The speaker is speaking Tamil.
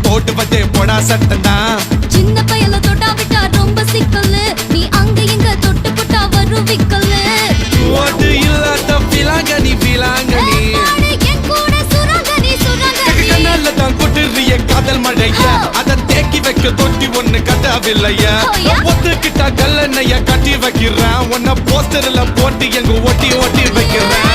போட்டு வச்சே போடா சட்டனா சின்ன பயல தொட்டா விட்டா ரொம்ப சிக்கலு நீ அங்க இங்க தொட்டு புட்டா வரும் விக்கலு ஓட்டு இல்லாத பிலாங்கனி பிலாங்கனி என் கூட சுரங்கனி சுரங்கனி கண்ணால தான் கொட்டுறிய காதல் மழைய அத தேக்கி வைக்க தொட்டி ஒண்ணு கட்டாவில்லையா ஒத்துக்கிட்டா கல்லணைய கட்டி வைக்கிறான் உன்ன போஸ்டர்ல போட்டு எங்க ஒட்டி ஒட்டி வைக்கிறேன்